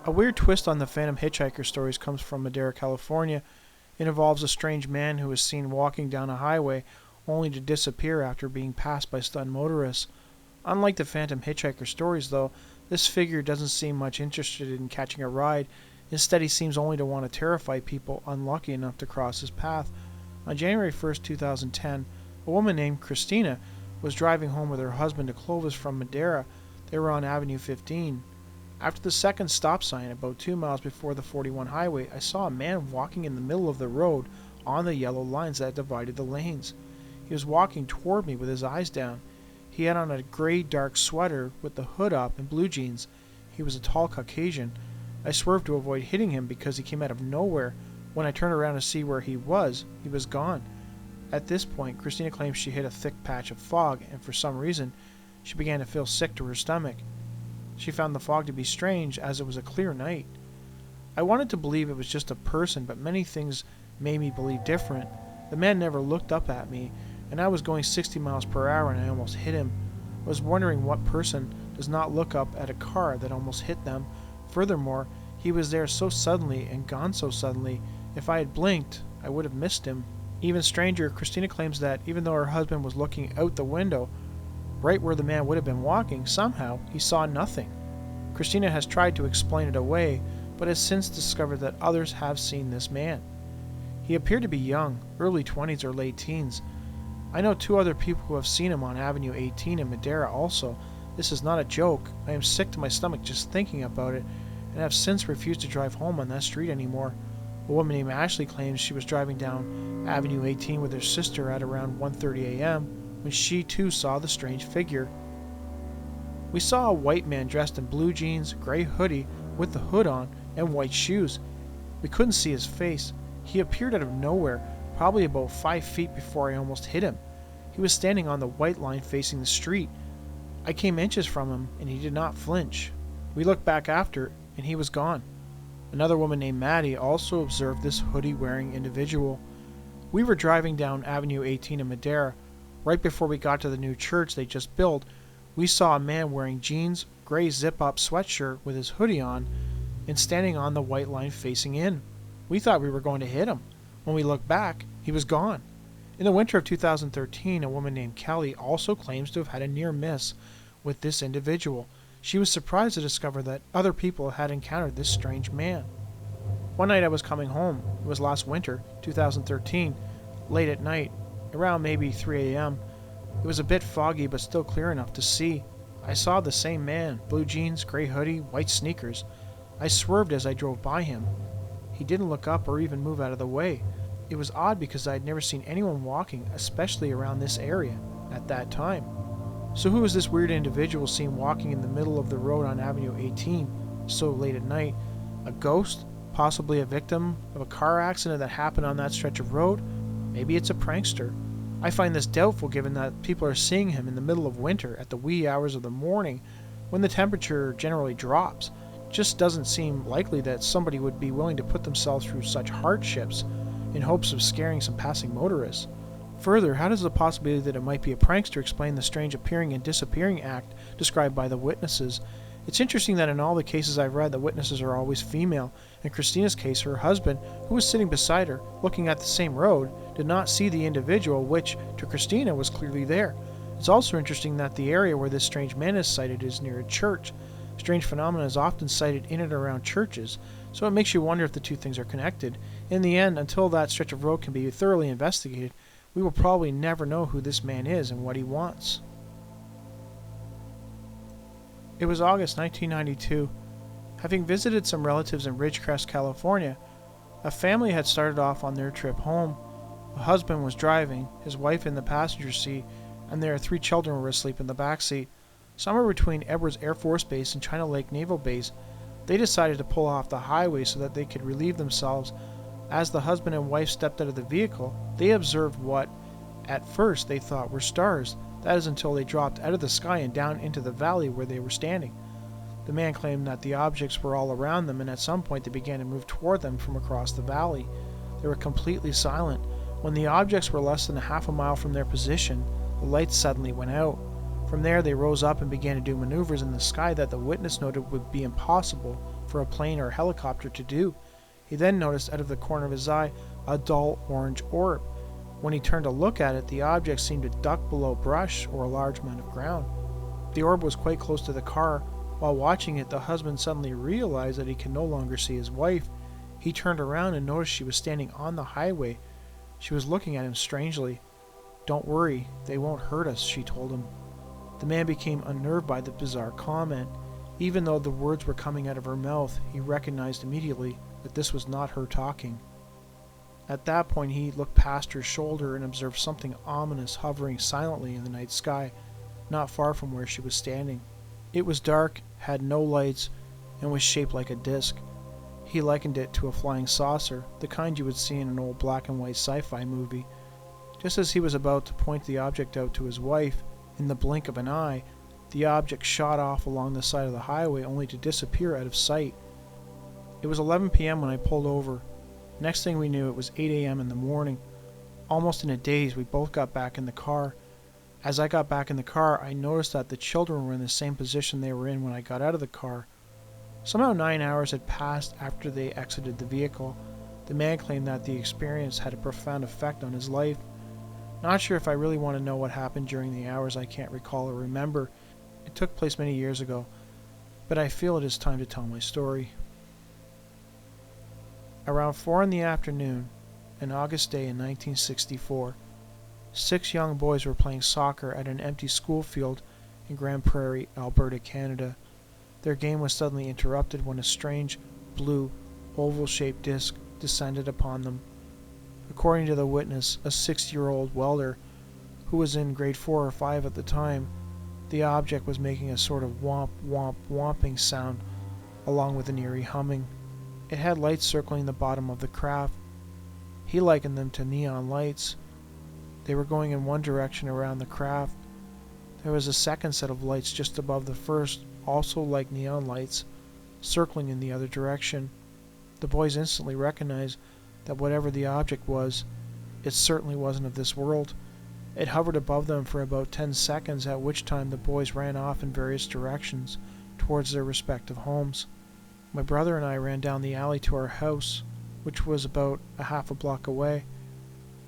A weird twist on the Phantom Hitchhiker stories comes from Madera, California. It involves a strange man who is seen walking down a highway only to disappear after being passed by stunned motorists. Unlike the Phantom Hitchhiker stories, though, this figure doesn't seem much interested in catching a ride. Instead, he seems only to want to terrify people unlucky enough to cross his path. On January 1st, 2010, a woman named Christina was driving home with her husband to Clovis from Madera. They were on Avenue 15. After the second stop sign, about 2 miles before the 41 highway, I saw a man walking in the middle of the road on the yellow lines that divided the lanes. He was walking toward me with his eyes down. He had on a gray dark sweater with the hood up and blue jeans. He was a tall Caucasian. I swerved to avoid hitting him because he came out of nowhere. When I turned around to see where he was gone. At this point, Christina claims she hit a thick patch of fog, and for some reason, she began to feel sick to her stomach. She found the fog to be strange, as it was a clear night. I wanted to believe it was just a person, but many things made me believe different. The man never looked up at me, and I was going 60 miles per hour and I almost hit him. I was wondering what person does not look up at a car that almost hit them. Furthermore, he was there so suddenly and gone so suddenly. If I had blinked, I would have missed him. Even stranger, Christina claims that even though her husband was looking out the window, right where the man would have been walking, somehow he saw nothing. Christina has tried to explain it away, but has since discovered that others have seen this man. He appeared to be young, early 20s or late teens. I know 2 other people who have seen him on Avenue 18 in Madera also. This is not a joke. I am sick to my stomach just thinking about it, and have since refused to drive home on that street anymore. A woman named Ashley claims she was driving down Avenue 18 with her sister at around 1:30 a.m. when she too saw the strange figure. We saw a white man dressed in blue jeans, gray hoodie with the hood on, and white shoes. We couldn't see his face. He appeared out of nowhere, probably about 5 feet before I almost hit him. He was standing on the white line facing the street. I came inches from him, and he did not flinch. We looked back after, and he was gone. Another woman named Maddie also observed this hoodie-wearing individual. We were driving down Avenue 18 in Madera. Right before we got to the new church they just built, we saw a man wearing jeans, gray zip-up sweatshirt with his hoodie on, and standing on the white line facing in. We thought we were going to hit him. When we looked back, he was gone. In the winter of 2013, a woman named Kelly also claims to have had a near miss with this individual. She was surprised to discover that other people had encountered this strange man. One night I was coming home. It was last winter, 2013, late at night, around maybe 3 a.m. It was a bit foggy but still clear enough to see. I saw the same man, blue jeans, gray hoodie, white sneakers. I swerved as I drove by him. He didn't look up or even move out of the way. It was odd because I had never seen anyone walking, especially around this area, at that time. So who was this weird individual seen walking in the middle of the road on Avenue 18 so late at night? A ghost? Possibly a victim of a car accident that happened on that stretch of road? Maybe it's a prankster. I find this doubtful given that people are seeing him in the middle of winter at the wee hours of the morning when the temperature generally drops. It just doesn't seem likely that somebody would be willing to put themselves through such hardships in hopes of scaring some passing motorists. Further, how does the possibility that it might be a prankster explain the strange appearing and disappearing act described by the witnesses? It's interesting that in all the cases I've read, the witnesses are always female. In Christina's case, her husband, who was sitting beside her, looking at the same road, did not see the individual, which, to Christina, was clearly there. It's also interesting that the area where this strange man is sighted is near a church. Strange phenomena is often sighted in and around churches, so it makes you wonder if the two things are connected. In the end, until that stretch of road can be thoroughly investigated, we will probably never know who this man is and what he wants. It was August 1992. Having visited some relatives in Ridgecrest, California, a family had started off on their trip home. The husband was driving, his wife in the passenger seat, and their 3 children were asleep in the back seat. Somewhere between Edwards Air Force Base and China Lake Naval Base, they decided to pull off the highway so that they could relieve themselves. As the husband and wife stepped out of the vehicle, they observed what, at first, they thought were stars. That is until they dropped out of the sky and down into the valley where they were standing. The man claimed that the objects were all around them, and at some point they began to move toward them from across the valley. They were completely silent. When the objects were less than a half a mile from their position, the lights suddenly went out. From there they rose up and began to do maneuvers in the sky that the witness noted would be impossible for for a plane or a helicopter to do. He then noticed out of the corner of his eye a dull orange orb. When he turned to look at it, the object seemed to duck below brush or a large amount of ground. The orb was quite close to the car. While watching it, the husband suddenly realized that he could no longer see his wife. He turned around and noticed she was standing on the highway. She was looking at him strangely. "Don't worry, they won't hurt us," she told him. The man became unnerved by the bizarre comment. Even though the words were coming out of her mouth, he recognized immediately that this was not her talking. At that point, he looked past her shoulder and observed something ominous hovering silently in the night sky, not far from where she was standing. It was dark, had no lights, and was shaped like a disc. He likened it to a flying saucer, the kind you would see in an old black and white sci-fi movie. Just as he was about to point the object out to his wife, in the blink of an eye, the object shot off along the side of the highway only to disappear out of sight. It was 11 p.m. when I pulled over. Next thing we knew, it was 8 a.m. in the morning. Almost in a daze, we both got back in the car. As I got back in the car, I noticed that the children were in the same position they were in when I got out of the car. Somehow 9 hours had passed after they exited the vehicle. The man claimed that the experience had a profound effect on his life. Not sure if I really want to know what happened during the hours I can't recall or remember. It took place many years ago, but I feel it is time to tell my story. Around 4 in the afternoon, an August day in 1964, 6 young boys were playing soccer at an empty school field in Grande Prairie, Alberta, Canada. Their game was suddenly interrupted when a strange, blue, oval-shaped disc descended upon them. According to the witness, a 6-year-old welder who was in grade 4 or 5 at the time, the object was making a sort of womp, womp, womping sound along with an eerie humming. It had lights circling the bottom of the craft. He likened them to neon lights. They were going in one direction around the craft. There was a second set of lights just above the first, also like neon lights, circling in the other direction. The boys instantly recognized that whatever the object was, it certainly wasn't of this world. It hovered above them for about 10 seconds, at which time the boys ran off in various directions towards their respective homes. My brother and I ran down the alley to our house, which was about a half a block away.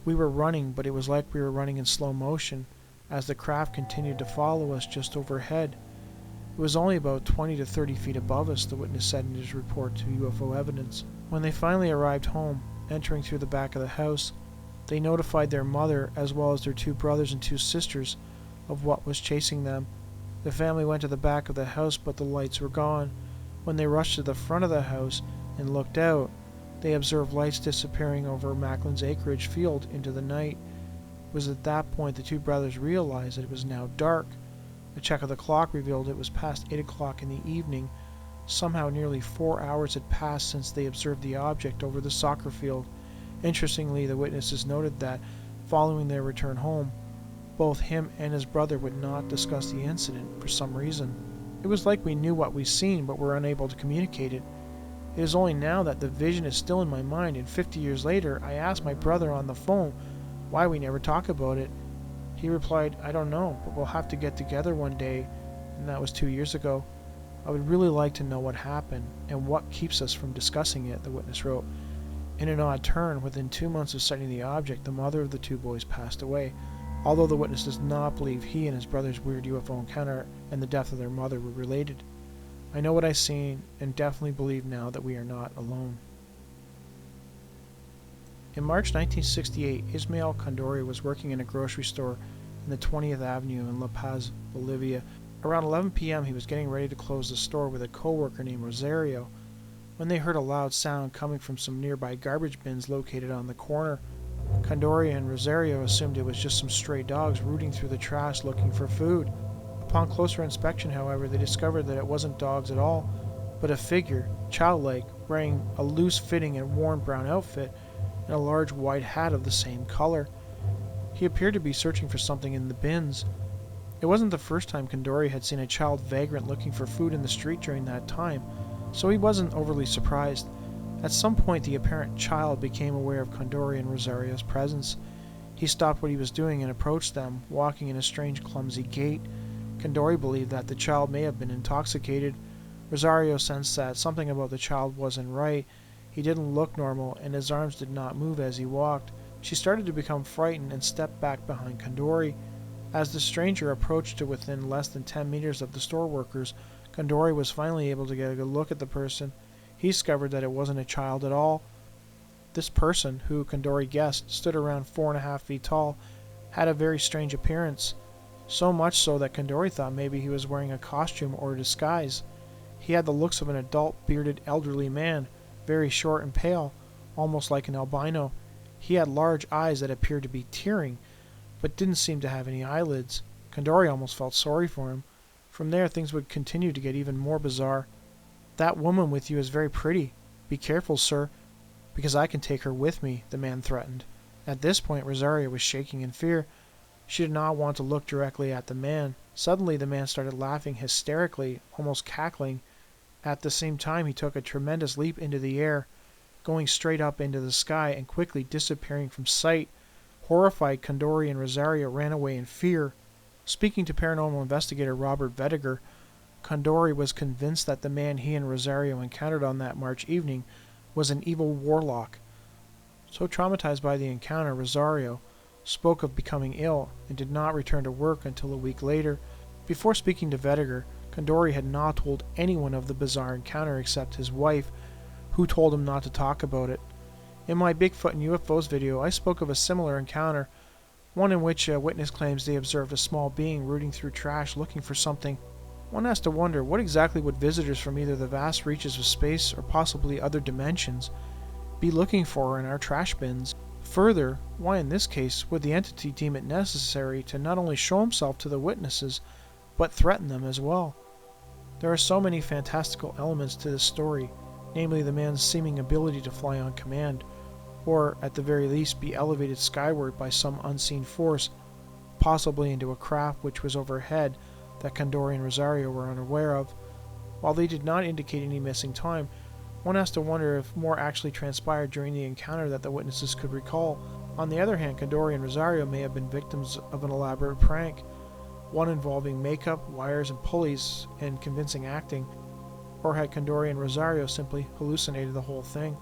We were running, but it was like we were running in slow motion, as the craft continued to follow us just overhead. It was only about 20 to 30 feet above us, the witness said in his report to UFO Evidence. When they finally arrived home, entering through the back of the house, they notified their mother, as well as their 2 brothers and 2 sisters, of what was chasing them. The family went to the back of the house, but the lights were gone. When they rushed to the front of the house and looked out, they observed lights disappearing over Macklin's acreage field into the night. It was at that point the 2 brothers realized that it was now dark. A check of the clock revealed it was past 8 o'clock in the evening. Somehow nearly 4 hours had passed since they observed the object over the soccer field. Interestingly, the witnesses noted that, following their return home, both him and his brother would not discuss the incident for some reason. It was like we knew what we'd seen, but were unable to communicate it. It is only now that the vision is still in my mind, and 50 years later, I asked my brother on the phone why we never talk about it. He replied, "I don't know, but we'll have to get together one day," and that was 2 years ago. "I would really like to know what happened, and what keeps us from discussing it," the witness wrote. In an odd turn, within 2 months of sighting the object, the mother of the 2 boys passed away, although the witness does not believe he and his brother's weird UFO encounter and the death of their mother were related. I know what I've seen, and definitely believe now that we are not alone. In March 1968, Ismael Condori was working in a grocery store in the 20th Avenue in La Paz, Bolivia. Around 11 p.m., he was getting ready to close the store with a co-worker named Rosario when they heard a loud sound coming from some nearby garbage bins located on the corner. Condori and Rosario assumed it was just some stray dogs rooting through the trash looking for food. Upon closer inspection, however, they discovered that it wasn't dogs at all, but a figure, childlike, wearing a loose-fitting and worn brown outfit and a large white hat of the same color. He appeared to be searching for something in the bins. It wasn't the first time Condori had seen a child vagrant looking for food in the street during that time, so he wasn't overly surprised. At some point, the apparent child became aware of Condori and Rosario's presence. He stopped what he was doing and approached them, walking in a strange, clumsy gait. Condori believed that the child may have been intoxicated. Rosario sensed that something about the child wasn't right. He didn't look normal, and his arms did not move as he walked. She started to become frightened and stepped back behind Kandori. As the stranger approached to within less than 10 meters of the store workers, Kandori was finally able to get a good look at the person. He discovered that it wasn't a child at all. This person, who Kandori guessed stood around 4.5 feet tall, had a very strange appearance. So much so that Kandori thought maybe he was wearing a costume or a disguise. He had the looks of an adult, bearded, elderly man, very short and pale, almost like an albino. He had large eyes that appeared to be tearing, but didn't seem to have any eyelids. Kandori almost felt sorry for him. From there, things would continue to get even more bizarre. "That woman with you is very pretty. Be careful, sir, because I can take her with me," the man threatened. At this point, Rosario was shaking in fear. She did not want to look directly at the man. Suddenly, the man started laughing hysterically, almost cackling. At the same time, he took a tremendous leap into the air, going straight up into the sky and quickly disappearing from sight. Horrified, Kandori and Rosario ran away in fear. Speaking to paranormal investigator Robert Vediger, Kandori was convinced that the man he and Rosario encountered on that March evening was an evil warlock. So traumatized by the encounter, Rosario spoke of becoming ill and did not return to work until a week later. Before speaking to Vediger, Kandori had not told anyone of the bizarre encounter except his wife, who told him not to talk about it. In my Bigfoot and UFOs video, I spoke of a similar encounter, one in which a witness claims they observed a small being rooting through trash looking for something. One has to wonder, what exactly would visitors from either the vast reaches of space or possibly other dimensions be looking for in our trash bins? Further, why in this case would the entity deem it necessary to not only show himself to the witnesses, but threaten them as well? There are so many fantastical elements to this story, namely the man's seeming ability to fly on command, or at the very least be elevated skyward by some unseen force, possibly into a craft which was overhead that Kandori and Rosario were unaware of. While they did not indicate any missing time, one has to wonder if more actually transpired during the encounter that the witnesses could recall. On the other hand, Kandori and Rosario may have been victims of an elaborate prank, one involving makeup, wires, and pulleys, and convincing acting, or had Kandori and Rosario simply hallucinated the whole thing?